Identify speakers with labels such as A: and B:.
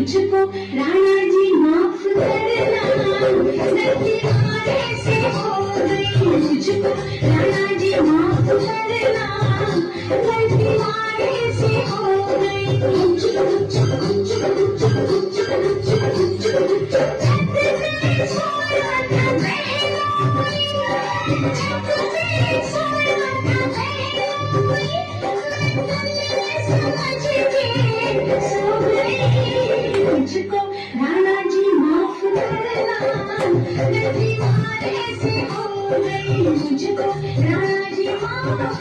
A: मुझको राणा जी माफ करना, गलती हमारे से हो गई। मुझको राणा जी माफ करना, गलती हमारे से हो गई। छत से छोड़ा था बहनोई, छत से छोड़ा था बहनोई, समझ के सो गई। मुझको राणा जी माफ करना, गलती हमारे से हो गई। मुझको राणा जी माफ